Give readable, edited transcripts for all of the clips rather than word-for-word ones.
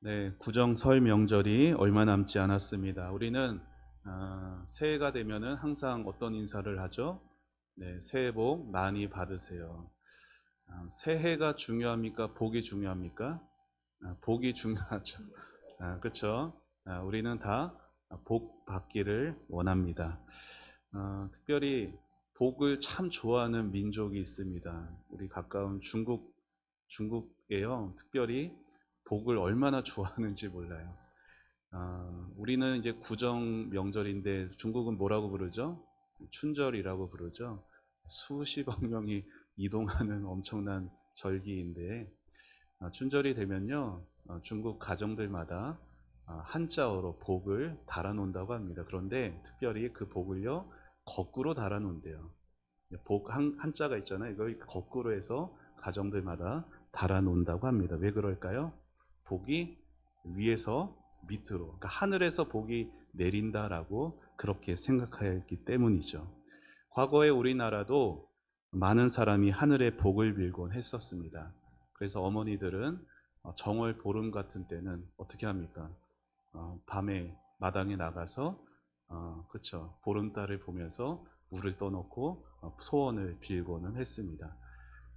네, 구정 설 명절이 얼마 남지 않았습니다. 우리는 새해가 되면은 항상 어떤 인사를 하죠? 네, 새해 복 많이 받으세요. 새해가 중요합니까? 복이 중요합니까? 복이 중요하죠. 그렇죠? 우리는 다 복 받기를 원합니다. 특별히 복을 참 좋아하는 민족이 있습니다. 우리 가까운 중국에요. 특별히 복을 얼마나 좋아하는지 몰라요. 우리는 이제 구정 명절인데 중국은 뭐라고 부르죠? 춘절이라고 부르죠. 수십억 명이 이동하는 엄청난 절기인데 춘절이 되면요, 중국 가정들마다 한자어로 복을 달아놓는다고 합니다. 그런데 특별히 그 복을요 거꾸로 달아놓는데요. 복 한자가 있잖아요. 이걸 거꾸로 해서 가정들마다 달아놓는다고 합니다. 왜 그럴까요? 복이 위에서 밑으로, 그러니까 하늘에서 복이 내린다라고 그렇게 생각하였기 때문이죠. 과거에 우리나라도 많은 사람이 하늘의 복을 빌곤 했었습니다. 그래서 어머니들은 정월 보름 같은 때는 어떻게 합니까? 밤에 마당에 나가서 그쵸, 보름달을 보면서 물을 떠놓고 소원을 빌고는 했습니다.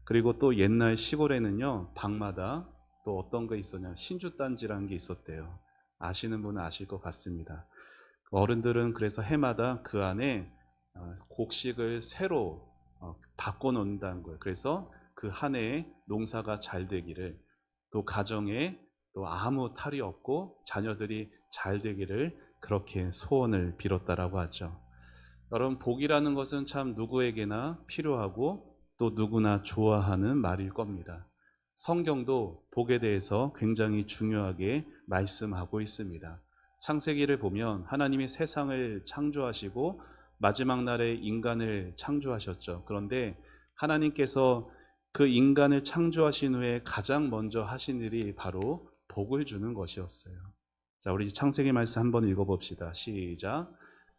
그리고 또 옛날 시골에는요, 방마다 또 어떤 거 있었냐, 신주단지라는 게 있었대요. 아시는 분은 아실 것 같습니다. 어른들은 그래서 해마다 그 안에 곡식을 새로 바꿔 놓는다는 거예요. 그래서 그 한 해에 농사가 잘 되기를, 또 가정에 또 아무 탈이 없고 자녀들이 잘 되기를 그렇게 소원을 빌었다라고 하죠. 여러분, 복이라는 것은 참 누구에게나 필요하고 또 누구나 좋아하는 말일 겁니다. 성경도 복에 대해서 굉장히 중요하게 말씀하고 있습니다. 창세기를 보면 하나님이 세상을 창조하시고 마지막 날에 인간을 창조하셨죠. 그런데 하나님께서 그 인간을 창조하신 후에 가장 먼저 하신 일이 바로 복을 주는 것이었어요. 자, 우리 창세기 말씀 한번 읽어봅시다. 시작.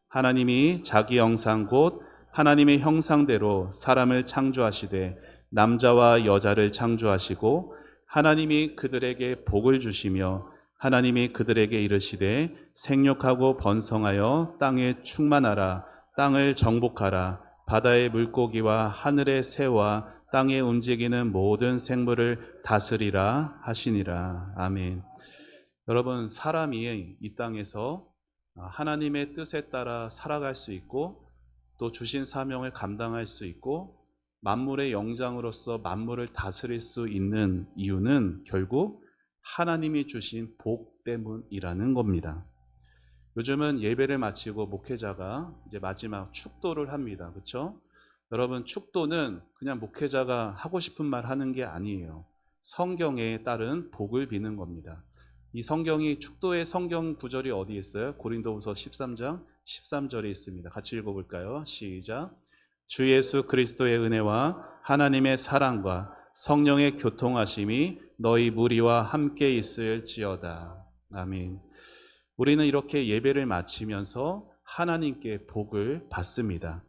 하나님이 자기 형상 곧 하나님의 형상대로 사람을 창조하시되 남자와 여자를 창조하시고 하나님이 그들에게 복을 주시며 하나님이 그들에게 이르시되 생육하고 번성하여 땅에 충만하라. 땅을 정복하라. 바다의 물고기와 하늘의 새와 땅에 움직이는 모든 생물을 다스리라 하시니라. 아멘. 여러분, 사람이 이 땅에서 하나님의 뜻에 따라 살아갈 수 있고 또 주신 사명을 감당할 수 있고 만물의 영장으로서 만물을 다스릴 수 있는 이유는 결국 하나님이 주신 복 때문이라는 겁니다. 요즘은 예배를 마치고 목회자가 이제 마지막 축도를 합니다. 그렇죠? 여러분, 축도는 그냥 목회자가 하고 싶은 말 하는 게 아니에요. 성경에 따른 복을 비는 겁니다. 이 성경이 축도의 성경 구절이 어디에 있어요? 고린도후서 13장 13절에 있습니다. 같이 읽어볼까요? 시작. 주 예수 그리스도의 은혜와 하나님의 사랑과 성령의 교통하심이 너희 무리와 함께 있을지어다. 아멘. 우리는 이렇게 예배를 마치면서 하나님께 복을 받습니다.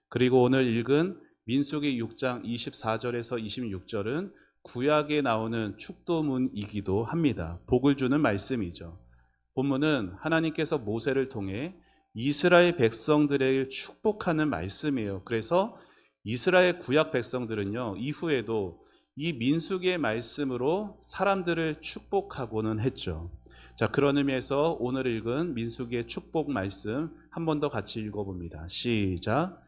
그리고 오늘 읽은 민수기 6장 24절에서 26절은 구약에 나오는 축도문이기도 합니다. 복을 주는 말씀이죠. 본문은 하나님께서 모세를 통해 이스라엘 백성들을 축복하는 말씀이에요. 그래서 이스라엘 구약 백성들은요, 이후에도 이 민수기의 말씀으로 사람들을 축복하고는 했죠. 자, 그런 의미에서 오늘 읽은 민수기의 축복 말씀 한 번 더 같이 읽어봅니다. 시작.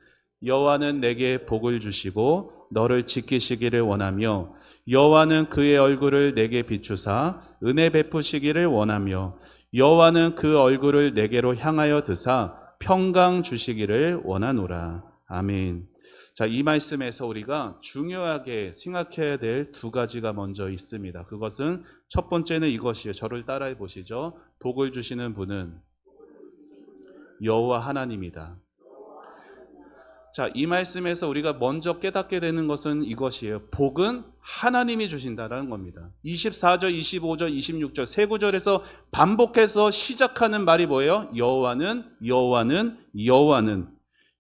여호와는 내게 복을 주시고 너를 지키시기를 원하며 여호와는 그의 얼굴을 내게 비추사 은혜 베푸시기를 원하며 여호와는 그 얼굴을 내게로 향하여 드사 평강 주시기를 원하노라. 아멘. 자, 이 말씀에서 우리가 중요하게 생각해야 될 두 가지가 먼저 있습니다. 그것은 첫 번째는 이것이에요. 저를 따라해 보시죠. 복을 주시는 분은 여호와 하나님이다. 자, 이 말씀에서 우리가 먼저 깨닫게 되는 것은 이것이에요. 복은 하나님이 주신다라는 겁니다. 24절, 25절, 26절 세 구절에서 반복해서 시작하는 말이 뭐예요? 여호와는, 여호와는, 여호와는.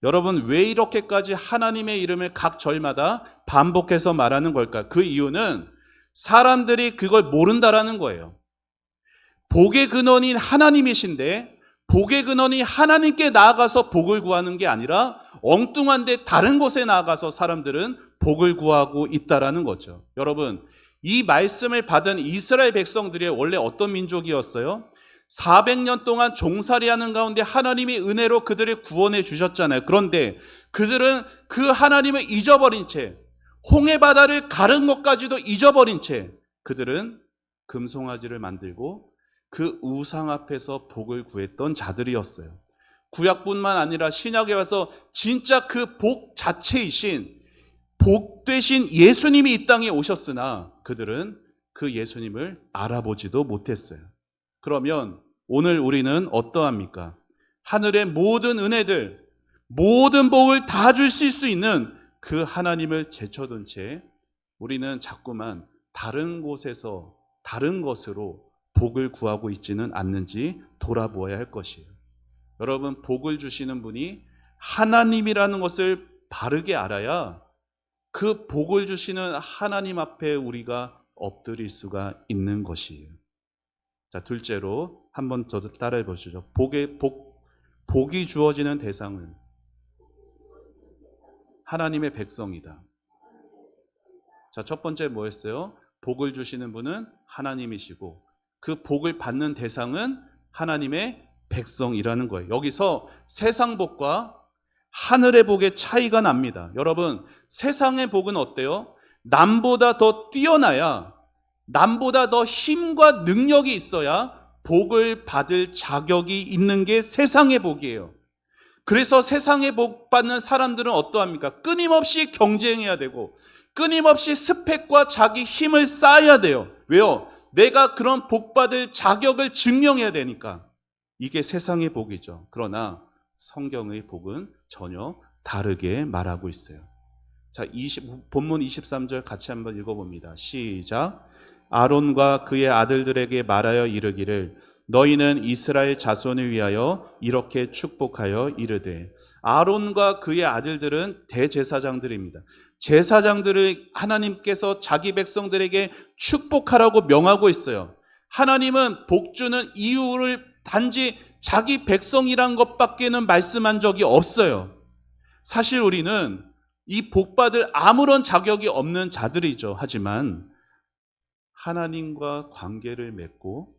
여러분, 왜 이렇게까지 하나님의 이름을 각 절마다 반복해서 말하는 걸까? 그 이유는 사람들이 그걸 모른다라는 거예요. 복의 근원인 하나님이신데 복의 근원이 하나님께 나아가서 복을 구하는 게 아니라 엉뚱한데 다른 곳에 나아가서 사람들은 복을 구하고 있다라는 거죠. 여러분, 이 말씀을 받은 이스라엘 백성들이 원래 어떤 민족이었어요? 400년 동안 종살이하는 가운데 하나님이 은혜로 그들을 구원해 주셨잖아요. 그런데 그들은 그 하나님을 잊어버린 채, 홍해 바다를 가른 것까지도 잊어버린 채 그들은 금송아지를 만들고 그 우상 앞에서 복을 구했던 자들이었어요. 구약뿐만 아니라 신약에 와서 진짜 그 복 자체이신 복 되신 예수님이 이 땅에 오셨으나 그들은 그 예수님을 알아보지도 못했어요. 그러면 오늘 우리는 어떠합니까? 하늘의 모든 은혜들, 모든 복을 다 주실 수 있는 그 하나님을 제쳐둔 채 우리는 자꾸만 다른 곳에서 다른 것으로 복을 구하고 있지는 않는지 돌아보아야 할 것이에요. 여러분, 복을 주시는 분이 하나님이라는 것을 바르게 알아야 그 복을 주시는 하나님 앞에 우리가 엎드릴 수가 있는 것이에요. 자, 둘째로 한 번 더 따라해 보시죠. 복이 주어지는 대상은 하나님의 백성이다. 자, 첫 번째 뭐였어요? 복을 주시는 분은 하나님이시고 그 복을 받는 대상은 하나님의 백성이라는 거예요. 여기서 세상 복과 하늘의 복의 차이가 납니다. 여러분, 세상의 복은 어때요? 남보다 더 뛰어나야, 남보다 더 힘과 능력이 있어야 복을 받을 자격이 있는 게 세상의 복이에요. 그래서 세상의 복 받는 사람들은 어떠합니까? 끊임없이 경쟁해야 되고 끊임없이 스펙과 자기 힘을 쌓아야 돼요. 왜요? 내가 그런 복 받을 자격을 증명해야 되니까. 이게 세상의 복이죠. 그러나 성경의 복은 전혀 다르게 말하고 있어요. 자, 본문 23절 같이 한번 읽어봅니다. 시작. 아론과 그의 아들들에게 말하여 이르기를 너희는 이스라엘 자손을 위하여 이렇게 축복하여 이르되. 아론과 그의 아들들은 대제사장들입니다. 제사장들을 하나님께서 자기 백성들에게 축복하라고 명하고 있어요. 하나님은 복주는 이유를 단지 자기 백성이란 것밖에는 말씀한 적이 없어요. 사실 우리는 이 복받을 아무런 자격이 없는 자들이죠. 하지만 하나님과 관계를 맺고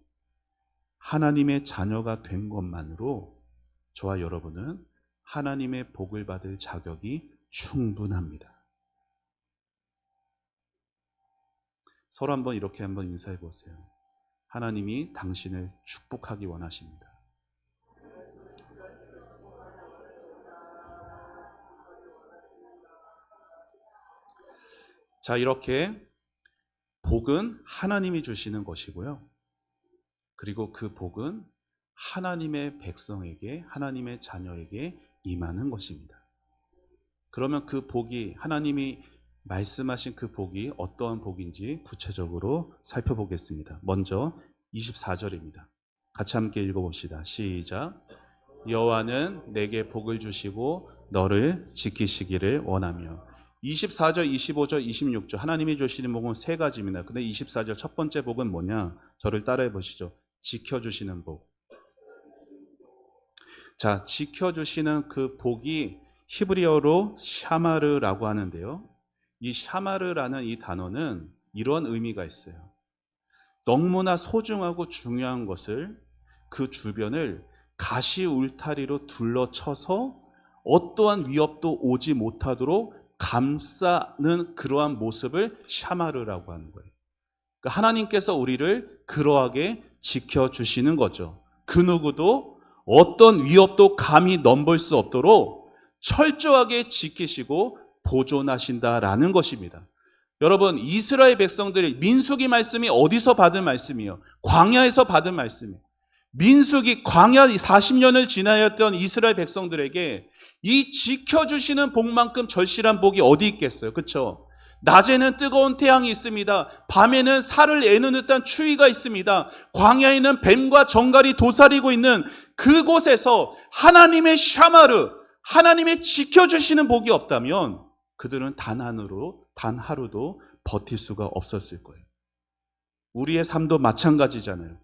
하나님의 자녀가 된 것만으로 저와 여러분은 하나님의 복을 받을 자격이 충분합니다. 서로 한번 이렇게 한번 인사해 보세요. 하나님이 당신을 축복하기 원하십니다. 자, 이렇게 복은 하나님이 주시는 것이고요. 그리고 그 복은 하나님의 백성에게, 하나님의 자녀에게 임하는 것입니다. 그러면 그 복이, 하나님이 말씀하신 그 복이 어떠한 복인지 구체적으로 살펴보겠습니다. 먼저 24절입니다. 같이 함께 읽어봅시다. 시작. 여호와는 내게 복을 주시고 너를 지키시기를 원하며. 24절, 25절, 26절 하나님이 주시는 복은 세 가지입니다. 근데 24절 첫 번째 복은 뭐냐? 저를 따라해 보시죠. 지켜주시는 복. 자, 지켜주시는 그 복이 히브리어로 샤마르라고 하는데요. 이 샤마르라는 이 단어는 이런 의미가 있어요. 너무나 소중하고 중요한 것을 그 주변을 가시 울타리로 둘러쳐서 어떠한 위협도 오지 못하도록 감싸는 그러한 모습을 샤마르라고 하는 거예요. 그러니까 하나님께서 우리를 그러하게 지켜주시는 거죠. 그 누구도 어떤 위협도 감히 넘볼 수 없도록 철저하게 지키시고 보존하신다라는 것입니다. 여러분, 이스라엘 백성들이 민수기 말씀이 어디서 받은 말씀이에요? 광야에서 받은 말씀이에요. 민수기 광야 40년을 지나였던 이스라엘 백성들에게 이 지켜주시는 복만큼 절실한 복이 어디 있겠어요? 그렇죠? 낮에는 뜨거운 태양이 있습니다. 밤에는 살을 애는 듯한 추위가 있습니다. 광야에는 뱀과 정갈이 도사리고 있는 그곳에서 하나님의 샤마르, 하나님의 지켜주시는 복이 없다면 그들은 단 하루도 버틸 수가 없었을 거예요. 우리의 삶도 마찬가지잖아요.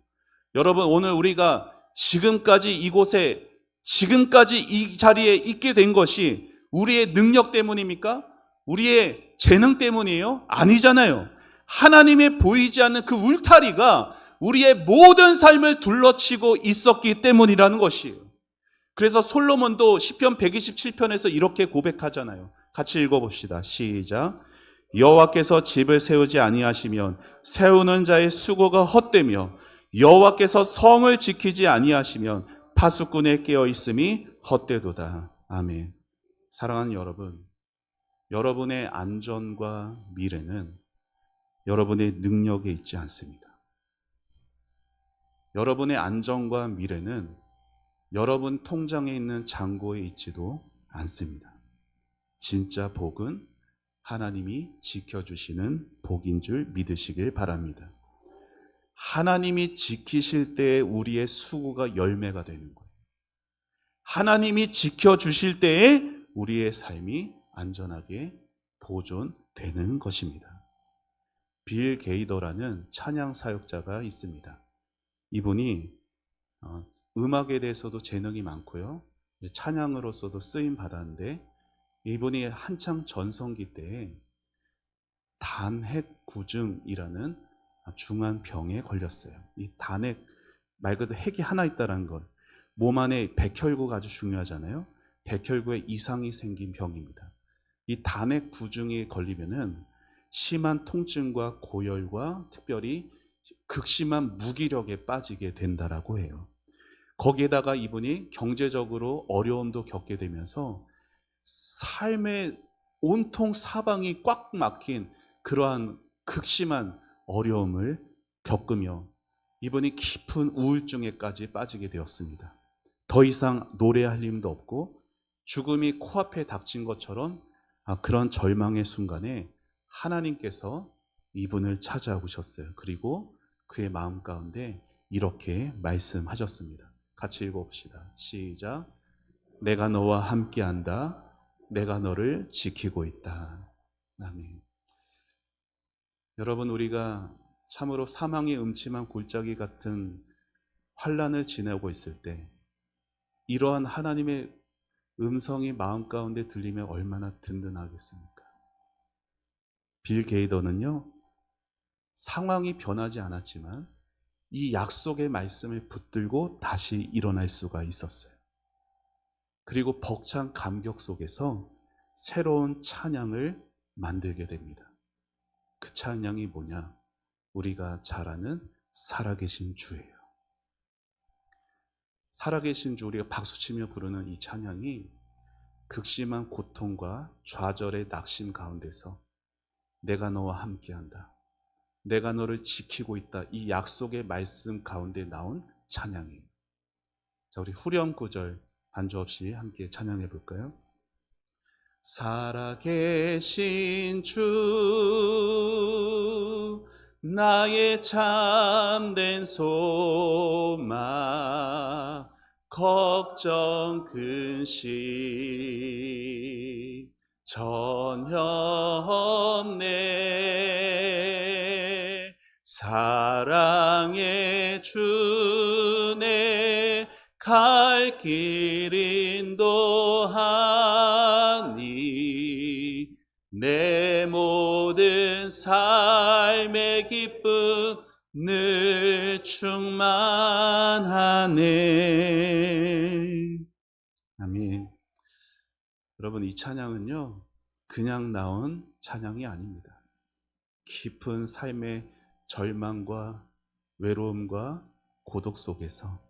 여러분, 오늘 우리가 지금까지 이곳에, 지금까지 이 자리에 있게 된 것이 우리의 능력 때문입니까? 우리의 재능 때문이에요? 아니잖아요. 하나님의 보이지 않는 그 울타리가 우리의 모든 삶을 둘러치고 있었기 때문이라는 것이에요. 그래서 솔로몬도 시편 127편에서 이렇게 고백하잖아요. 같이 읽어봅시다. 시작. 여호와께서 집을 세우지 아니하시면 세우는 자의 수고가 헛되며 여호와께서 성을 지키지 아니하시면 파수꾼의 깨어 있음이 헛되도다. 아멘. 사랑하는 여러분, 여러분의 안전과 미래는 여러분의 능력에 있지 않습니다. 여러분의 안전과 미래는 여러분 통장에 있는 잔고에 있지도 않습니다. 진짜 복은 하나님이 지켜주시는 복인 줄 믿으시길 바랍니다. 하나님이 지키실 때에 우리의 수고가 열매가 되는 거예요. 하나님이 지켜주실 때에 우리의 삶이 안전하게 보존되는 것입니다. 빌 게이더라는 찬양 사역자가 있습니다. 이분이 음악에 대해서도 재능이 많고요, 찬양으로서도 쓰임 받았는데, 이분이 한창 전성기 때에 단핵구증이라는 중한 병에 걸렸어요. 이 단핵, 말 그대로 핵이 하나 있다는 걸, 몸 안에 백혈구가 아주 중요하잖아요. 백혈구에 이상이 생긴 병입니다. 이 단핵구증에 걸리면은 심한 통증과 고열과 특별히 극심한 무기력에 빠지게 된다라고 해요. 거기에다가 이분이 경제적으로 어려움도 겪게 되면서 삶의 온통 사방이 꽉 막힌 그러한 극심한 어려움을 겪으며 이분이 깊은 우울증에까지 빠지게 되었습니다. 더 이상 노래할 힘도 없고 죽음이 코앞에 닥친 것처럼 그런 절망의 순간에 하나님께서 이분을 찾아오셨어요. 그리고 그의 마음 가운데 이렇게 말씀하셨습니다. 같이 읽어봅시다. 시작. 내가 너와 함께한다. 내가 너를 지키고 있다. 아멘. 여러분, 우리가 참으로 사망의 음침한 골짜기 같은 환난을 지내고 있을 때 이러한 하나님의 음성이 마음 가운데 들리면 얼마나 든든하겠습니까? 빌 게이더는요, 상황이 변하지 않았지만 이 약속의 말씀을 붙들고 다시 일어날 수가 있었어요. 그리고 벅찬 감격 속에서 새로운 찬양을 만들게 됩니다. 그 찬양이 뭐냐? 우리가 잘 아는 살아계신 주예요. 살아계신 주, 우리가 박수치며 부르는 이 찬양이 극심한 고통과 좌절의 낙심 가운데서 내가 너와 함께한다, 내가 너를 지키고 있다, 이 약속의 말씀 가운데 나온 찬양이에요. 자, 우리 후렴 구절 반주 없이 함께 찬양해 볼까요? 살아계신 주, 나의 참된 소망, 걱정 근심 전혀 없네. 사랑의 주네 갈 길 인도하니 내 모든 삶의 기쁨 늘 충만하네. 아멘. 여러분, 이 찬양은요, 그냥 나온 찬양이 아닙니다. 깊은 삶의 절망과 외로움과 고독 속에서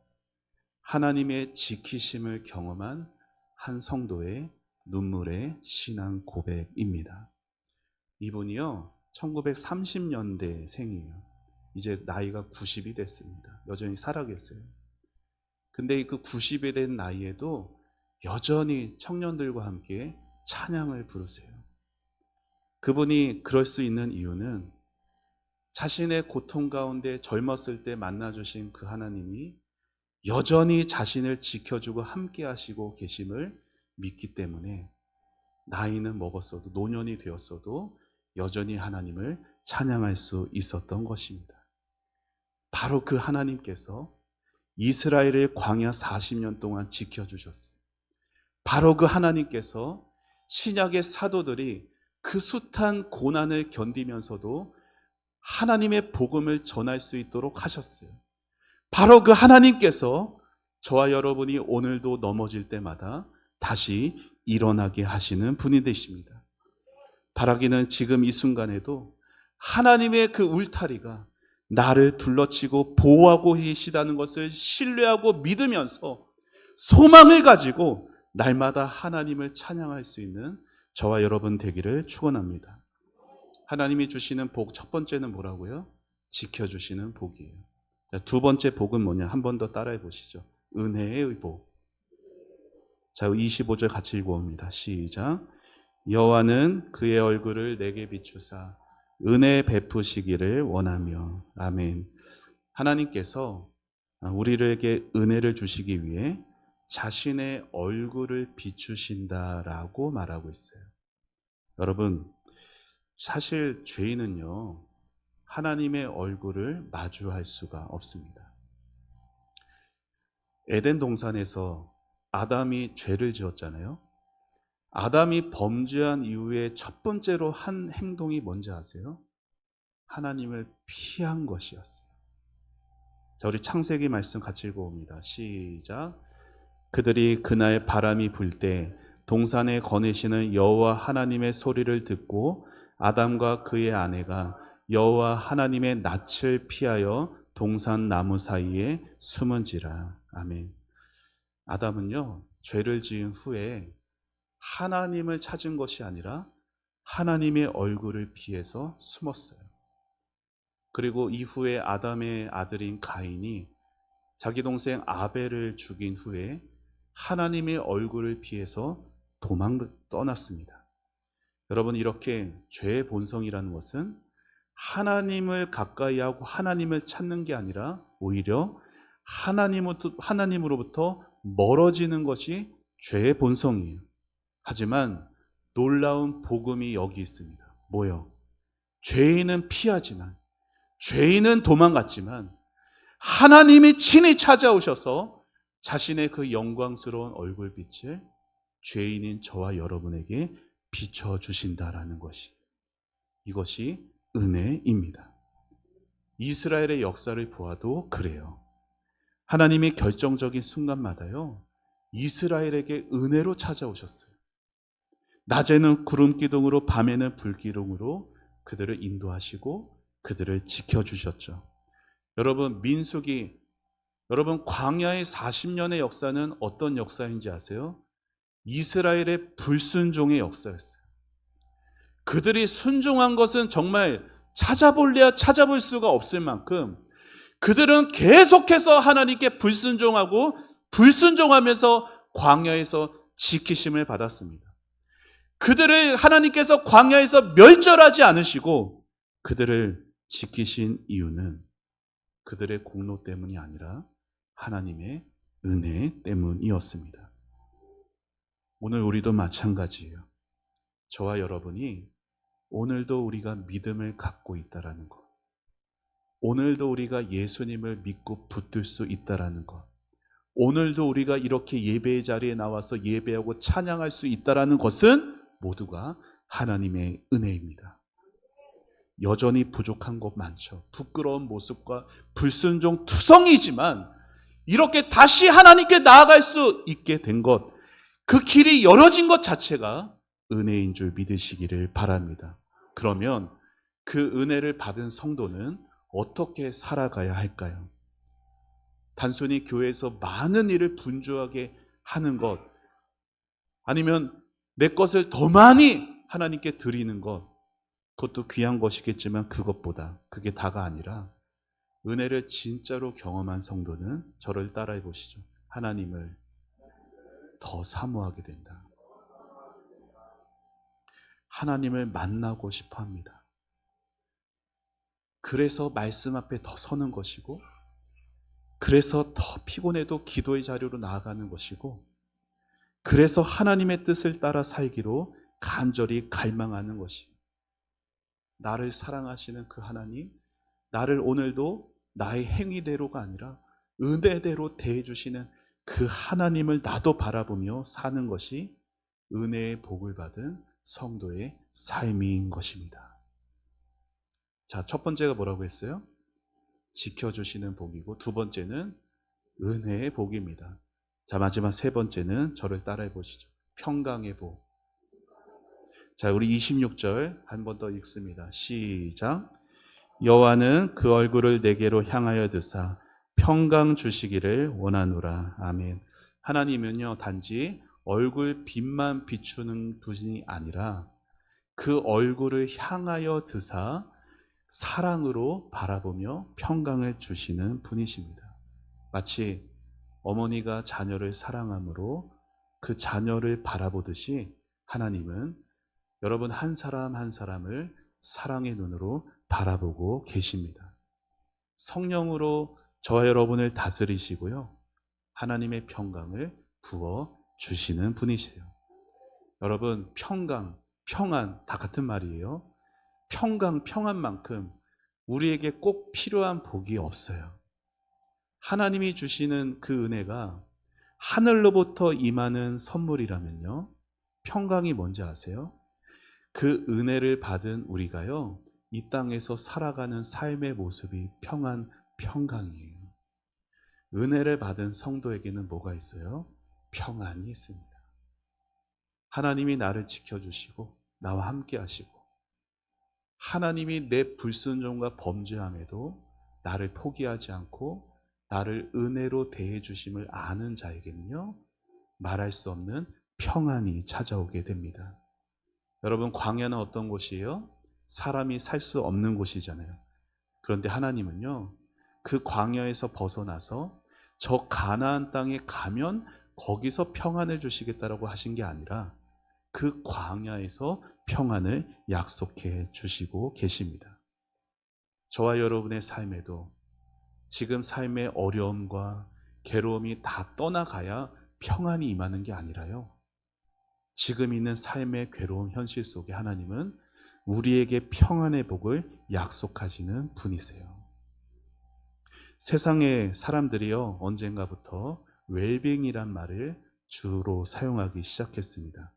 하나님의 지키심을 경험한 한 성도의 눈물의 신앙 고백입니다. 이분이요, 1930년대 생이에요. 이제 나이가 90이 됐습니다. 여전히 살아계세요. 근데 그 90이 된 나이에도 여전히 청년들과 함께 찬양을 부르세요. 그분이 그럴 수 있는 이유는 자신의 고통 가운데 젊었을 때 만나주신 그 하나님이 여전히 자신을 지켜주고 함께 하시고 계심을 믿기 때문에 나이는 먹었어도, 노년이 되었어도 여전히 하나님을 찬양할 수 있었던 것입니다. 바로 그 하나님께서 이스라엘을 광야 40년 동안 지켜주셨어요. 바로 그 하나님께서 신약의 사도들이 그 숱한 고난을 견디면서도 하나님의 복음을 전할 수 있도록 하셨어요. 바로 그 하나님께서 저와 여러분이 오늘도 넘어질 때마다 다시 일어나게 하시는 분이 되십니다. 바라기는 지금 이 순간에도 하나님의 그 울타리가 나를 둘러치고 보호하고 계시다는 것을 신뢰하고 믿으면서 소망을 가지고 날마다 하나님을 찬양할 수 있는 저와 여러분 되기를 축원합니다. 하나님이 주시는 복 첫 번째는 뭐라고요? 지켜주시는 복이에요. 두 번째 복은 뭐냐? 한 번 더 따라해 보시죠. 은혜의 복. 자, 25절 같이 읽어봅니다. 시작. 여호와는 그의 얼굴을 내게 비추사 은혜 베푸시기를 원하며. 아멘. 하나님께서 우리에게 은혜를 주시기 위해 자신의 얼굴을 비추신다라고 말하고 있어요. 여러분, 사실 죄인은요, 하나님의 얼굴을 마주할 수가 없습니다. 에덴 동산에서 아담이 죄를 지었잖아요. 아담이 범죄한 이후에 첫 번째로 한 행동이 뭔지 아세요? 하나님을 피한 것이었어요. 자, 우리 창세기 말씀 같이 읽어봅니다. 시작. 그들이 그날 바람이 불 때 동산에 거니시는 여호와 하나님의 소리를 듣고 아담과 그의 아내가 여호와 하나님의 낯을 피하여 동산 나무 사이에 숨은지라. 아멘. 아담은요, 죄를 지은 후에 하나님을 찾은 것이 아니라 하나님의 얼굴을 피해서 숨었어요. 그리고 이후에 아담의 아들인 가인이 자기 동생 아벨을 죽인 후에 하나님의 얼굴을 피해서 떠났습니다. 여러분, 이렇게 죄의 본성이라는 것은 하나님을 가까이 하고 하나님을 찾는 게 아니라 오히려 하나님으로부터 멀어지는 것이 죄의 본성이에요. 하지만 놀라운 복음이 여기 있습니다. 뭐요? 죄인은 피하지만, 죄인은 도망갔지만 하나님이 친히 찾아오셔서 자신의 그 영광스러운 얼굴빛을 죄인인 저와 여러분에게 비춰주신다라는 것이, 이것이 은혜입니다. 이스라엘의 역사를 보아도 그래요. 하나님이 결정적인 순간마다요, 이스라엘에게 은혜로 찾아오셨어요. 낮에는 구름 기둥으로, 밤에는 불 기둥으로 그들을 인도하시고 그들을 지켜주셨죠. 여러분, 여러분, 광야의 40년의 역사는 어떤 역사인지 아세요? 이스라엘의 불순종의 역사였어요. 그들이 순종한 것은 정말 찾아볼래야 찾아볼 수가 없을 만큼 그들은 계속해서 하나님께 불순종하고 불순종하면서 광야에서 지키심을 받았습니다. 그들을 하나님께서 광야에서 멸절하지 않으시고 그들을 지키신 이유는 그들의 공로 때문이 아니라 하나님의 은혜 때문이었습니다. 오늘 우리도 마찬가지예요. 저와 여러분이 오늘도 우리가 믿음을 갖고 있다라는 것, 오늘도 우리가 예수님을 믿고 붙들 수 있다라는 것, 오늘도 우리가 이렇게 예배의 자리에 나와서 예배하고 찬양할 수 있다라는 것은 모두가 하나님의 은혜입니다. 여전히 부족한 것 많죠. 부끄러운 모습과 불순종 투성이지만 이렇게 다시 하나님께 나아갈 수 있게 된 것, 그 길이 열어진 것 자체가 은혜인 줄 믿으시기를 바랍니다. 그러면 그 은혜를 받은 성도는 어떻게 살아가야 할까요? 단순히 교회에서 많은 일을 분주하게 하는 것, 아니면 내 것을 더 많이 하나님께 드리는 것, 그것도 귀한 것이겠지만 그것보다, 그게 다가 아니라 은혜를 진짜로 경험한 성도는 저를 따라해 보시죠. 하나님을 더 사모하게 된다. 하나님을 만나고 싶어 합니다. 그래서 말씀 앞에 더 서는 것이고, 그래서 더 피곤해도 기도의 자리로 나아가는 것이고, 그래서 하나님의 뜻을 따라 살기로 간절히 갈망하는 것이, 나를 사랑하시는 그 하나님, 나를 오늘도 나의 행위대로가 아니라 은혜대로 대해주시는 그 하나님을 나도 바라보며 사는 것이 은혜의 복을 받은 성도의 삶인 것입니다. 자, 첫 번째가 뭐라고 했어요? 지켜주시는 복이고, 두 번째는 은혜의 복입니다. 자, 마지막 세 번째는 저를 따라해 보시죠. 평강의 복. 자, 우리 26절 한 번 더 읽습니다. 시작. 여호와는 그 얼굴을 내게로 향하여 드사 평강 주시기를 원하노라. 아멘. 하나님은요, 단지 얼굴 빛만 비추는 분이 아니라 그 얼굴을 향하여 드사 사랑으로 바라보며 평강을 주시는 분이십니다. 마치 어머니가 자녀를 사랑함으로 그 자녀를 바라보듯이 하나님은 여러분 한 사람 한 사람을 사랑의 눈으로 바라보고 계십니다. 성령으로 저와 여러분을 다스리시고요, 하나님의 평강을 부어 주시는 분이세요. 여러분, 평강, 평안 다 같은 말이에요. 평강, 평안만큼 우리에게 꼭 필요한 복이 없어요. 하나님이 주시는 그 은혜가 하늘로부터 임하는 선물이라면요, 평강이 뭔지 아세요? 그 은혜를 받은 우리가요, 이 땅에서 살아가는 삶의 모습이 평강이에요. 은혜를 받은 성도에게는 뭐가 있어요? 평안이 있습니다. 하나님이 나를 지켜주시고 나와 함께 하시고, 하나님이 내 불순종과 범죄함에도 나를 포기하지 않고 나를 은혜로 대해 주심을 아는 자에게는요, 말할 수 없는 평안이 찾아오게 됩니다. 여러분, 광야는 어떤 곳이에요? 사람이 살 수 없는 곳이잖아요. 그런데 하나님은요, 그 광야에서 벗어나서 저 가나안 땅에 가면 거기서 평안을 주시겠다라고 하신 게 아니라 그 광야에서 평안을 약속해 주시고 계십니다. 저와 여러분의 삶에도 지금 삶의 어려움과 괴로움이 다 떠나가야 평안이 임하는 게 아니라요, 지금 있는 삶의 괴로운 현실 속에 하나님은 우리에게 평안의 복을 약속하시는 분이세요. 세상의 사람들이요, 언젠가부터 웰빙이란 말을 주로 사용하기 시작했습니다.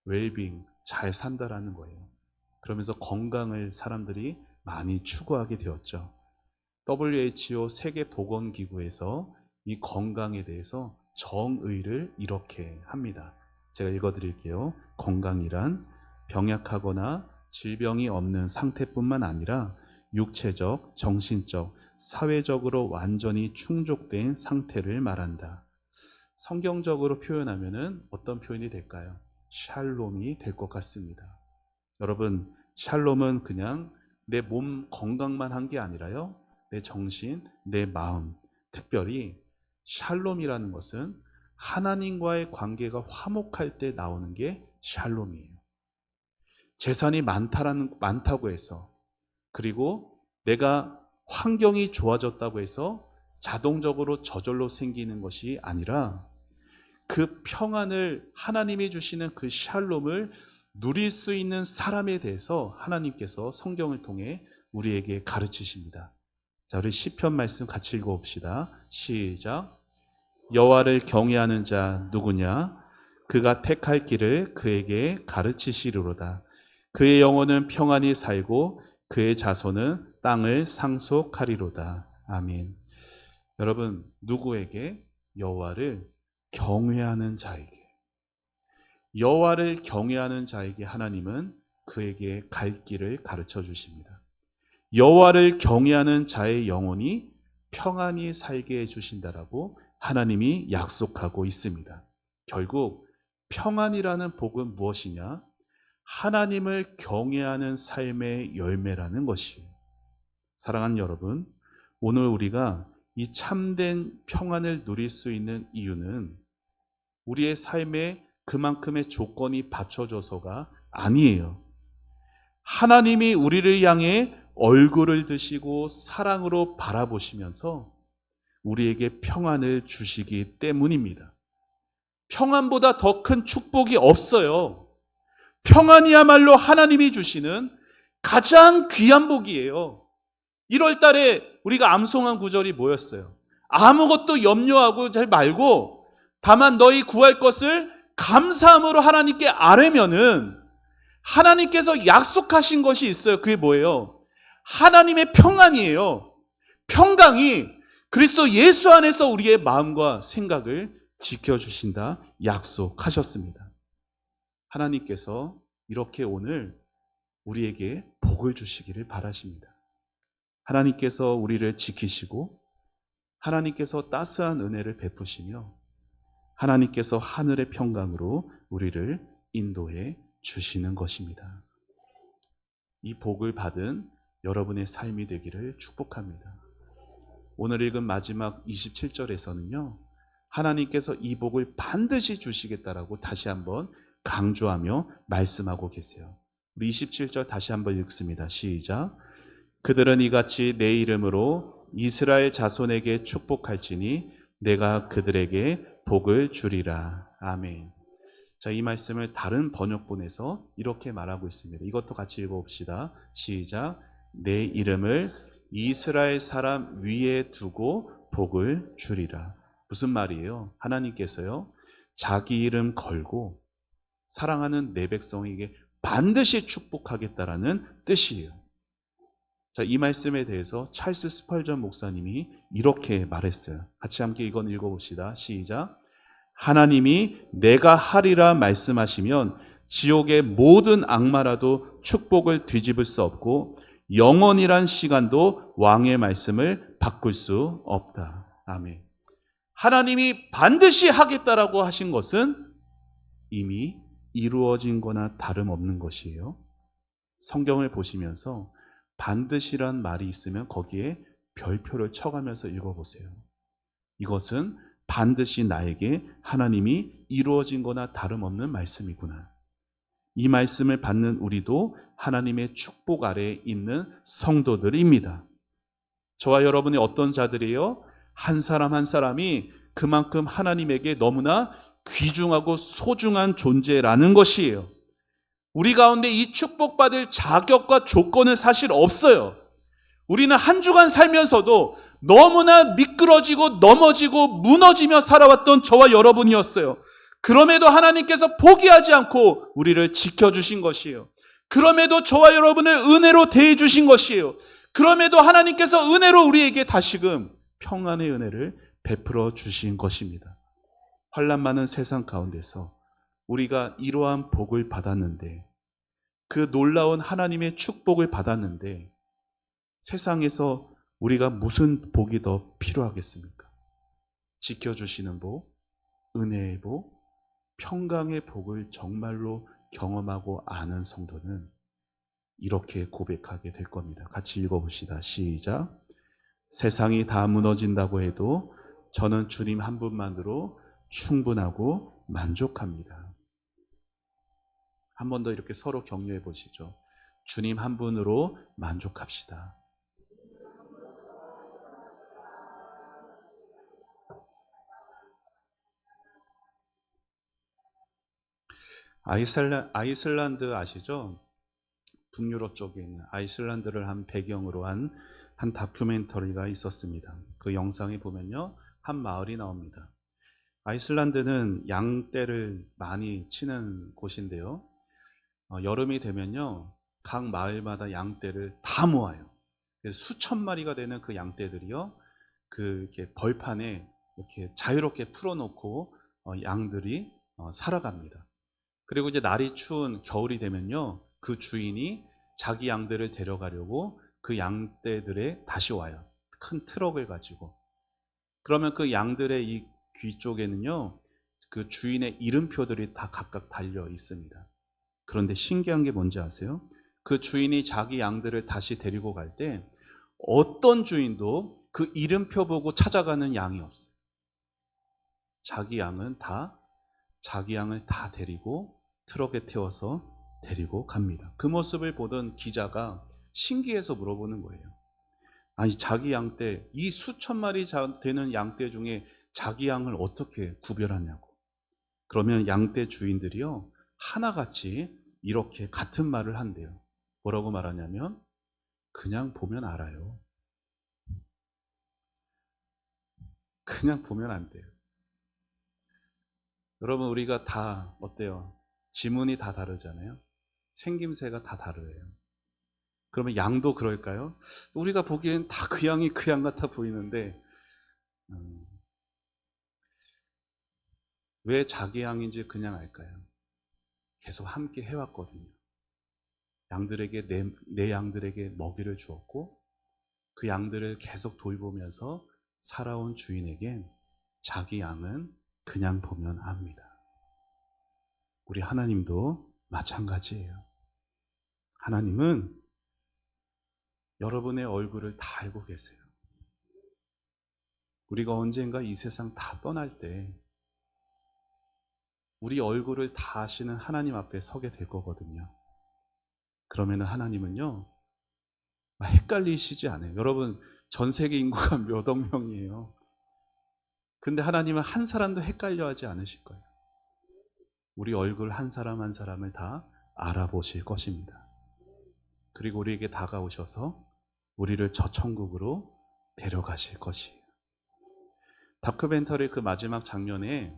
웰빙, 잘 산다라는 거예요. 그러면서 건강을 사람들이 많이 추구하게 되었죠. WHO 세계보건기구에서 이 건강에 대해서 정의를 이렇게 합니다. 제가 읽어드릴게요. 건강이란 병약하거나 질병이 없는 상태뿐만 아니라 육체적, 정신적, 사회적으로 완전히 충족된 상태를 말한다. 성경적으로 표현하면은 어떤 표현이 될까요? 샬롬이 될 것 같습니다. 여러분, 샬롬은 그냥 내 몸 건강만 한 게 아니라요, 내 정신, 내 마음, 특별히 샬롬이라는 것은 하나님과의 관계가 화목할 때 나오는 게 샬롬이에요. 재산이 많다고 해서, 그리고 내가 환경이 좋아졌다고 해서 자동적으로 저절로 생기는 것이 아니라 그 평안을, 하나님이 주시는 그 샬롬을 누릴 수 있는 사람에 대해서 하나님께서 성경을 통해 우리에게 가르치십니다. 자, 우리 시편 말씀 같이 읽어봅시다. 시작. 여호와를 경외하는 자 누구냐? 그가 택할 길을 그에게 가르치시리로다. 그의 영혼은 평안히 살고 그의 자손은 땅을 상속하리로다. 아멘. 여러분, 누구에게? 여호와를 경외하는 자에게. 여호와를 경외하는 자에게 하나님은 그에게 갈 길을 가르쳐 주십니다. 여호와를 경외하는 자의 영혼이 평안히 살게 해주신다라고 하나님이 약속하고 있습니다. 결국 평안이라는 복은 무엇이냐? 하나님을 경외하는 삶의 열매라는 것이에요. 사랑하는 여러분, 오늘 우리가 이 참된 평안을 누릴 수 있는 이유는 우리의 삶에 그만큼의 조건이 받쳐져서가 아니에요. 하나님이 우리를 향해 얼굴을 드시고 사랑으로 바라보시면서 우리에게 평안을 주시기 때문입니다. 평안보다 더 큰 축복이 없어요. 평안이야말로 하나님이 주시는 가장 귀한 복이에요. 1월 달에 우리가 암송한 구절이 뭐였어요? 아무것도 염려하고 잘 말고 다만 너희 구할 것을 감사함으로 하나님께 아뢰면은 하나님께서 약속하신 것이 있어요. 그게 뭐예요? 하나님의 평안이에요. 평강이 그리스도 예수 안에서 우리의 마음과 생각을 지켜주신다 약속하셨습니다. 하나님께서 이렇게 오늘 우리에게 복을 주시기를 바라십니다. 하나님께서 우리를 지키시고 하나님께서 따스한 은혜를 베푸시며 하나님께서 하늘의 평강으로 우리를 인도해 주시는 것입니다. 이 복을 받은 여러분의 삶이 되기를 축복합니다. 오늘 읽은 마지막 27절에서는요, 하나님께서 이 복을 반드시 주시겠다라고 다시 한번 강조하며 말씀하고 계세요. 우리 27절 다시 한번 읽습니다. 시작. 그들은 이같이 내 이름으로 이스라엘 자손에게 축복할지니 내가 그들에게 복을 주리라. 아멘. 자, 이 말씀을 다른 번역본에서 이렇게 말하고 있습니다. 이것도 같이 읽어봅시다. 시작. 내 이름을 이스라엘 사람 위에 두고 복을 주리라. 무슨 말이에요? 하나님께서요, 자기 이름 걸고 사랑하는 내 백성에게 반드시 축복하겠다라는 뜻이에요. 자, 이 말씀에 대해서 찰스 스펄전 목사님이 이렇게 말했어요. 같이 함께 이건 읽어봅시다. 시작. 하나님이 내가 하리라 말씀하시면 지옥의 모든 악마라도 축복을 뒤집을 수 없고 영원이란 시간도 왕의 말씀을 바꿀 수 없다. 아멘. 하나님이 반드시 하겠다라고 하신 것은 이미 이루어진 거나 다름없는 것이에요. 성경을 보시면서 반드시란 말이 있으면 거기에 별표를 쳐가면서 읽어보세요. 이것은 반드시 나에게 하나님이 이루어진 거나 다름없는 말씀이구나. 이 말씀을 받는 우리도 하나님의 축복 아래에 있는 성도들입니다. 저와 여러분이 어떤 자들이에요? 한 사람 한 사람이 그만큼 하나님에게 너무나 귀중하고 소중한 존재라는 것이에요. 우리 가운데 이 축복받을 자격과 조건은 사실 없어요. 우리는 한 주간 살면서도 너무나 미끄러지고 넘어지고 무너지며 살아왔던 저와 여러분이었어요. 그럼에도 하나님께서 포기하지 않고 우리를 지켜주신 것이에요. 그럼에도 저와 여러분을 은혜로 대해주신 것이에요. 그럼에도 하나님께서 은혜로 우리에게 다시금 평안의 은혜를 베풀어 주신 것입니다. 환난 많은 세상 가운데서 우리가 이러한 복을 받았는데, 그 놀라운 하나님의 축복을 받았는데 세상에서 우리가 무슨 복이 더 필요하겠습니까? 지켜주시는 복, 은혜의 복, 평강의 복을 정말로 경험하고 아는 성도는 이렇게 고백하게 될 겁니다. 같이 읽어봅시다. 시작. 세상이 다 무너진다고 해도 저는 주님 한 분만으로 충분하고 만족합니다. 한 번 더 이렇게 서로 격려해 보시죠. 주님 한 분으로 만족합시다. 아이슬란드 아시죠? 북유럽 쪽에 있는 아이슬란드를 한 배경으로 한 다큐멘터리가 있었습니다. 그 영상에 보면요, 한 마을이 나옵니다. 아이슬란드는 양떼를 많이 치는 곳인데요. 여름이 되면요, 각 마을마다 양떼를 다 모아요. 그래서 수천 마리가 되는 그 양떼들이요, 이렇게 벌판에 이렇게 자유롭게 풀어놓고 양들이 살아갑니다. 그리고 이제 날이 추운 겨울이 되면요, 그 주인이 자기 양들을 데려가려고 그 양떼들에 다시 와요. 큰 트럭을 가지고. 그러면 그 양들의 이 귀 쪽에는요, 그 주인의 이름표들이 다 각각 달려 있습니다. 그런데 신기한 게 뭔지 아세요? 그 주인이 자기 양들을 다시 데리고 갈 때 어떤 주인도 그 이름표 보고 찾아가는 양이 없어요. 자기 양을 다 데리고 트럭에 태워서 데리고 갑니다. 그 모습을 보던 기자가 신기해서 물어보는 거예요. 아니, 자기 양떼, 이 수천 마리 되는 양떼 중에 자기 양을 어떻게 구별하냐고. 그러면 양떼 주인들이요, 하나같이 이렇게 같은 말을 한대요. 뭐라고 말하냐면, 그냥 보면 알아요. 그냥 보면 안 돼요. 여러분, 우리가 다 어때요? 지문이 다 다르잖아요. 생김새가 다 다르요. 그러면 양도 그럴까요? 우리가 보기엔 다 그 양이 그 양 같아 보이는데 왜 자기 양인지 그냥 알까요? 계속 함께 해왔거든요. 양들에게 내 양들에게 먹이를 주었고 그 양들을 계속 돌보면서 살아온 주인에겐 자기 양은 그냥 보면 압니다. 우리 하나님도 마찬가지예요. 하나님은 여러분의 얼굴을 다 알고 계세요. 우리가 언젠가 이 세상 다 떠날 때 우리 얼굴을 다 아시는 하나님 앞에 서게 될 거거든요. 그러면 하나님은요, 헷갈리시지 않아요. 여러분, 전 세계 인구가 몇 억 명이에요. 근데 하나님은 한 사람도 헷갈려 하지 않으실 거예요. 우리 얼굴 한 사람 한 사람을 다 알아보실 것입니다. 그리고 우리에게 다가오셔서 우리를 저 천국으로 데려가실 것이에요. 다큐멘터리 그 마지막 장면에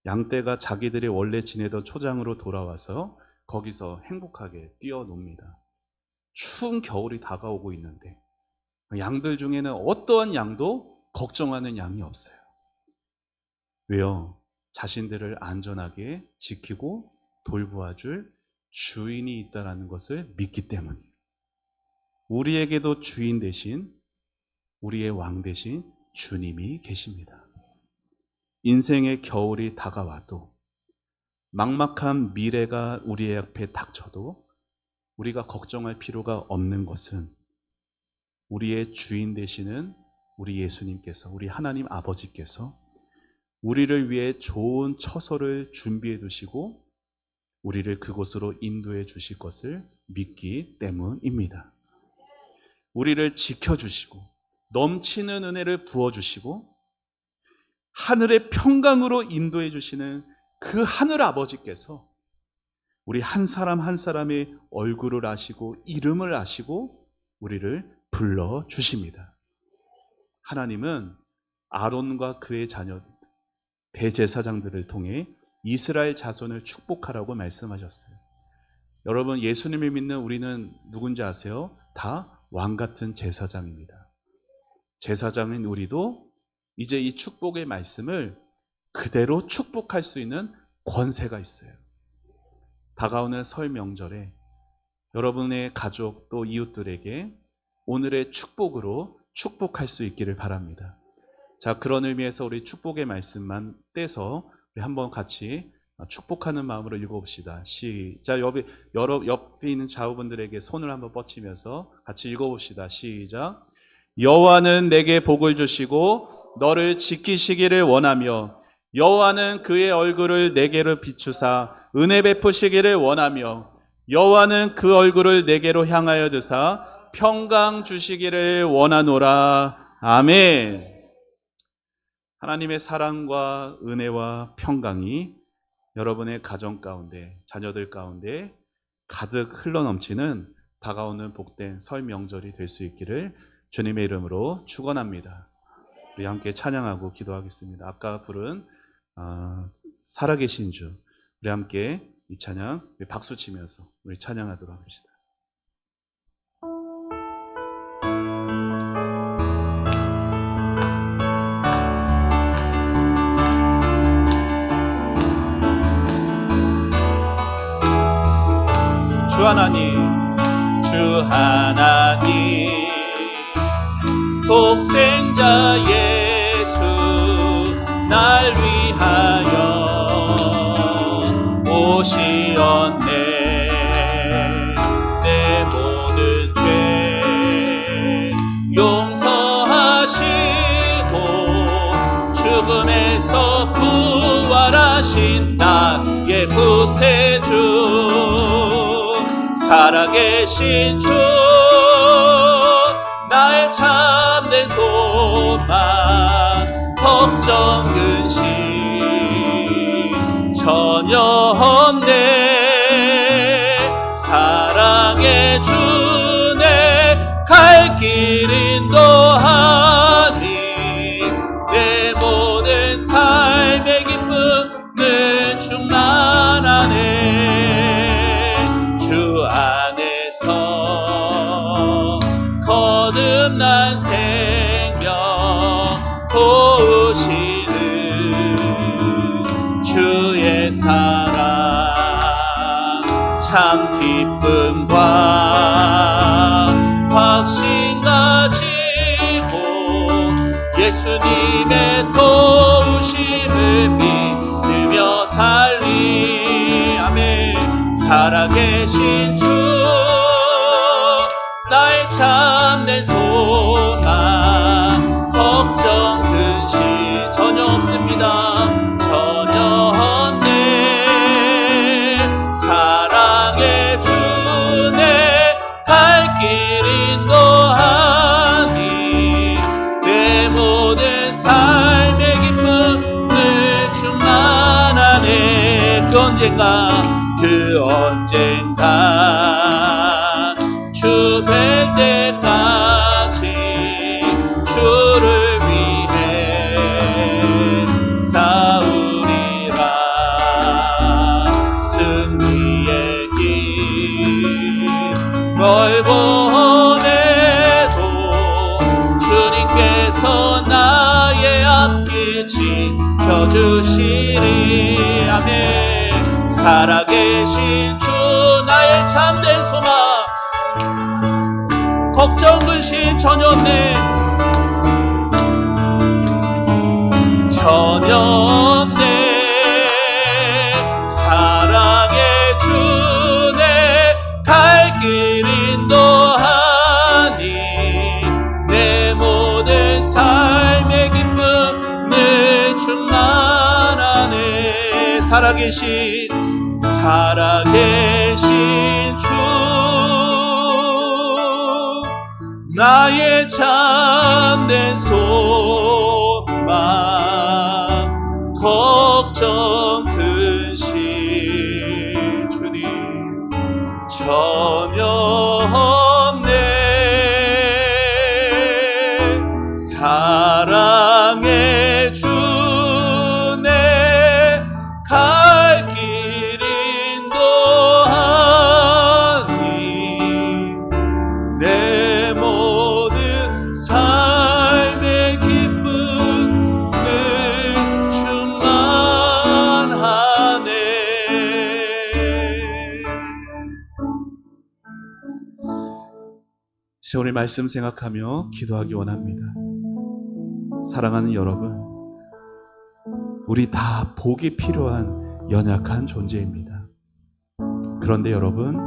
양떼가 자기들이 원래 지내던 초장으로 돌아와서 거기서 행복하게 뛰어놉니다. 추운 겨울이 다가오고 있는데 양들 중에는 어떠한 양도 걱정하는 양이 없어요. 왜요? 자신들을 안전하게 지키고 돌보아줄 주인이 있다는 것을 믿기 때문이에요. 우리에게도 주인 대신, 우리의 왕 대신 주님이 계십니다. 인생의 겨울이 다가와도, 막막한 미래가 우리의 앞에 닥쳐도 우리가 걱정할 필요가 없는 것은 우리의 주인 되시는 우리 예수님께서, 우리 하나님 아버지께서 우리를 위해 좋은 처소를 준비해 두시고 우리를 그곳으로 인도해 주실 것을 믿기 때문입니다. 우리를 지켜주시고 넘치는 은혜를 부어주시고 하늘의 평강으로 인도해 주시는 그 하늘 아버지께서 우리 한 사람 한 사람의 얼굴을 아시고 이름을 아시고 우리를 불러주십니다. 하나님은 아론과 그의 자녀 대제사장들을 통해 이스라엘 자손을 축복하라고 말씀하셨어요. 여러분, 예수님을 믿는 우리는 누군지 아세요? 다 왕같은 제사장입니다. 제사장인 우리도 이제 이 축복의 말씀을 그대로 축복할 수 있는 권세가 있어요. 다가오는 설 명절에 여러분의 가족 또 이웃들에게 오늘의 축복으로 축복할 수 있기를 바랍니다. 자, 그런 의미에서 우리 축복의 말씀만 떼서 우리 한번 같이 축복하는 마음으로 읽어봅시다. 시작. 옆에 있는 좌우분들에게 손을 한번 뻗치면서 같이 읽어봅시다. 시작. 여호와는 내게 복을 주시고 너를 지키시기를 원하며 여호와는 그의 얼굴을 내게로 비추사 은혜 베푸시기를 원하며 여호와는 그 얼굴을 내게로 향하여 드사 평강 주시기를 원하노라. 아멘. 하나님의 사랑과 은혜와 평강이 여러분의 가정 가운데, 자녀들 가운데 가득 흘러넘치는 다가오는 복된 설 명절이 될 수 있기를 주님의 이름으로 축원합니다. 우리 함께 찬양하고 기도하겠습니다. 아까 부른 살아계신 주, 우리 함께 이 찬양 박수 치면서 우리 찬양하도록 합시다. 주 하나님 독생자 예수 날 위하여 오시었네. 내 모든 죄 용서하시고 죽음에서 부활하신 나의 구세주 살아계신 주 나의 참된 소망 걱정 근심 전혀 없네. 사랑해 주네 갈 길 인도하니 내 사랑 참 기쁨과 확신 가지고 예수님의 도우심을 믿으며 살리. 아멘. 살아계신 주 나의 참된 소망 걱정 근심 전혀 없습니다. 전혀 없네. 사랑의 주내 갈 길 인도하니 내 모든 삶의 기쁨 늘 충만하네. 그 언젠가 주 뵐 때까지 주를 위해 싸우리라. 승리의 길 멀고 오네도 주님께서 나의 앞길 지켜주시리. 아멘. 살아계신 주 나의 참된 소망 걱정 근심 전혀 없네. 전혀 없네. 사랑의 주내 갈 길 인도하니 내 모든 삶의 기쁨 늘 충만하네. 살아계신 주 나의 참된 소망 걱정 근심 주님 전혀 없네. 사랑의 주내 갈 길 인도하니 내 모든 삶의 기쁨 늘 충만하네. 오늘 말씀 생각하며 기도하기 원합니다. 사랑하는 여러분, 우리 다 복이 필요한 연약한 존재입니다. 그런데 여러분,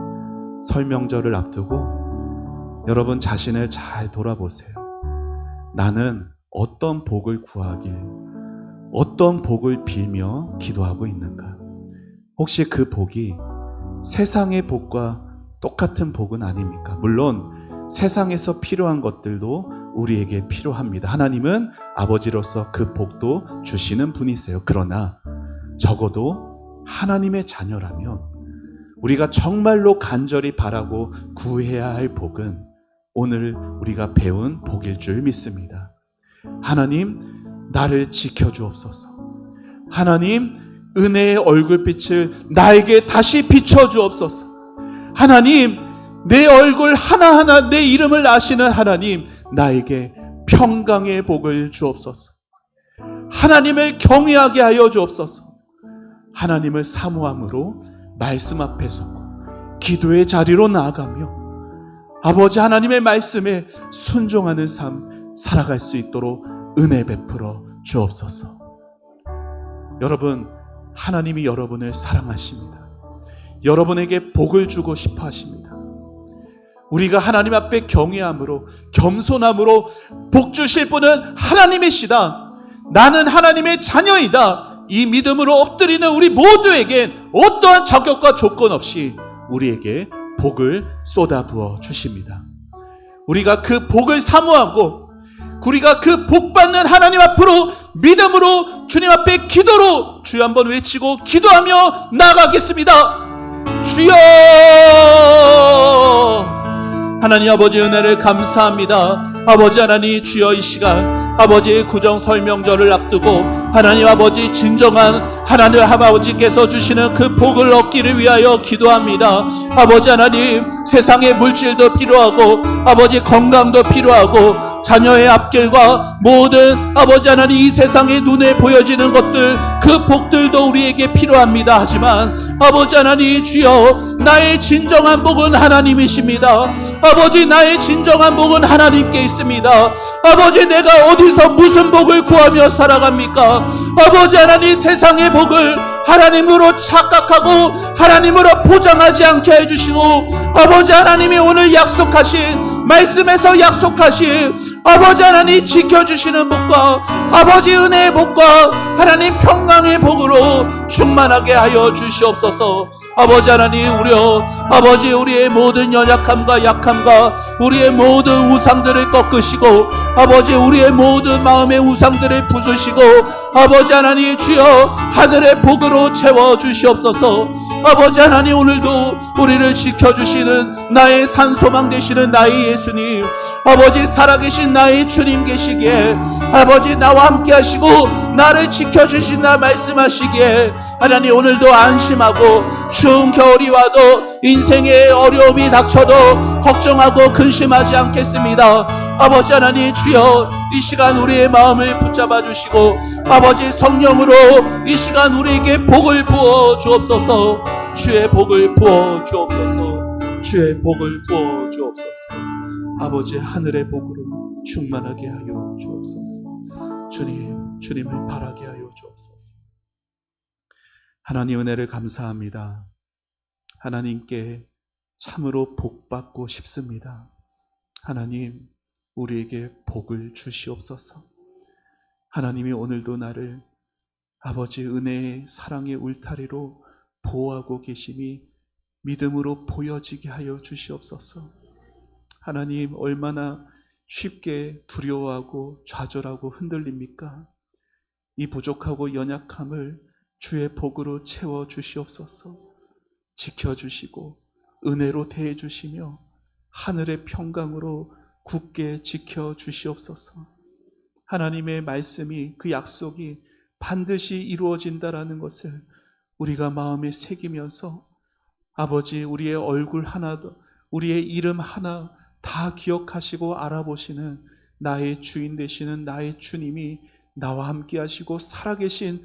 설 명절을 앞두고 여러분 자신을 잘 돌아보세요. 나는 어떤 복을 구하길, 어떤 복을 빌며 기도하고 있는가? 혹시 그 복이 세상의 복과 똑같은 복은 아닙니까? 물론 세상에서 필요한 것들도 우리에게 필요합니다. 하나님은 아버지로서 그 복도 주시는 분이세요. 그러나 적어도 하나님의 자녀라면 우리가 정말로 간절히 바라고 구해야 할 복은 오늘 우리가 배운 복일 줄 믿습니다. 하나님, 나를 지켜주옵소서. 하나님, 은혜의 얼굴빛을 나에게 다시 비춰주옵소서. 하나님, 내 얼굴 하나하나 내 이름을 아시는 하나님, 나에게 평강의 복을 주옵소서. 하나님을 경외하게 하여 주옵소서. 하나님을 사모함으로 말씀 앞에 서고 기도의 자리로 나아가며 아버지 하나님의 말씀에 순종하는 삶 살아갈 수 있도록 은혜 베풀어 주옵소서. 여러분, 하나님이 여러분을 사랑하십니다. 여러분에게 복을 주고 싶어 하십니다. 우리가 하나님 앞에 경외함으로 겸손함으로 복 주실 분은 하나님이시다. 나는 하나님의 자녀이다. 이 믿음으로 엎드리는 우리 모두에겐 어떠한 자격과 조건 없이 우리에게 복을 쏟아부어 주십니다. 우리가 그 복을 사모하고 우리가 그 복 받는 하나님 앞으로 믿음으로 주님 앞에 기도로 주여 한번 외치고 기도하며 나아가겠습니다. 주여! 하나님 아버지 은혜를 감사합니다. 아버지 하나님, 주여 이 시간 아버지의 구정 설명절을 앞두고 하나님 아버지 진정한 하나님 아버지께서 주시는 그 복을 얻기를 위하여 기도합니다. 아버지 하나님, 세상의 물질도 필요하고 아버지 건강도 필요하고 자녀의 앞길과 모든 아버지 하나님 이 세상의 눈에 보여지는 것들, 그 복들도 우리에게 필요합니다. 하지만 아버지 하나님 주여, 나의 진정한 복은 하나님이십니다. 아버지, 나의 진정한 복은 하나님께 있습니다. 아버지, 내가 어디서 무슨 복을 구하며 살아갑니까? 아버지 하나님, 세상의 복을 하나님으로 착각하고 하나님으로 포장하지 않게 해주시고, 아버지 하나님이 오늘 약속하신 말씀에서 약속하신 아버지 하나님 지켜주시는 복과 아버지 은혜의 복과 하나님 평강의 복으로 충만하게 하여 주시옵소서. 아버지 하나님, 아버지 우리의 모든 연약함과 약함과 우리의 모든 우상들을 꺾으시고, 아버지 우리의 모든 마음의 우상들을 부수시고, 아버지 하나님 주여 하늘의 복으로 채워 주시옵소서. 아버지 하나님, 오늘도 우리를 지켜주시는 나의 산소망 되시는 나의 예수님, 아버지 살아계신 나의 주님 계시기에 아버지 나와 함께 하시고 나를 지켜주신다 말씀하시기에 하나님, 오늘도 안심하고 추운 겨울이 와도 인생의 어려움이 닥쳐도 걱정하고 근심하지 않겠습니다. 아버지 하나님 주여, 이 시간 우리의 마음을 붙잡아 주시고 아버지 성령으로 이 시간 우리에게 복을 부어 주옵소서. 주의 복을 부어 주옵소서. 주의 복을 부어 주옵소서. 아버지 하늘의 복으로 충만하게 하여 주옵소서. 주님을 바라게 하여 주옵소서. 하나님 은혜를 감사합니다. 하나님께 참으로 복받고 싶습니다. 하나님, 우리에게 복을 주시옵소서. 하나님이 오늘도 나를 아버지 은혜의 사랑의 울타리로 보호하고 계심이 믿음으로 보여지게 하여 주시옵소서. 하나님, 얼마나 쉽게 두려워하고 좌절하고 흔들립니까? 이 부족하고 연약함을 주의 복으로 채워 주시옵소서. 지켜주시고 은혜로 대해 주시며 하늘의 평강으로 굳게 지켜 주시옵소서. 하나님의 말씀이, 그 약속이 반드시 이루어진다라는 것을 우리가 마음에 새기면서 아버지, 우리의 얼굴 하나도, 우리의 이름 하나 다 기억하시고 알아보시는 나의 주인 되시는 나의 주님이 나와 함께 하시고 살아계신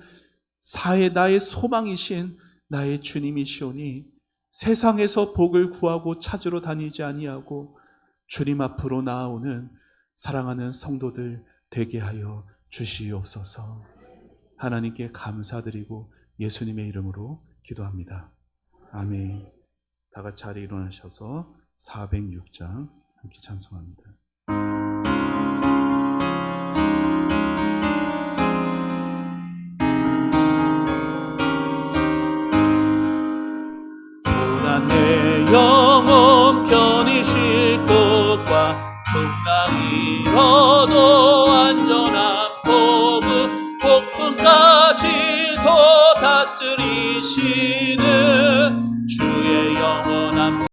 나의 소망이신 나의 주님이시오니 세상에서 복을 구하고 찾으러 다니지 아니하고 주님 앞으로 나아오는 사랑하는 성도들 되게 하여 주시옵소서. 하나님께 감사드리고 예수님의 이름으로 기도합니다. 아멘. 다 같이 자리에 일어나셔서 406장 함께 찬송합니다.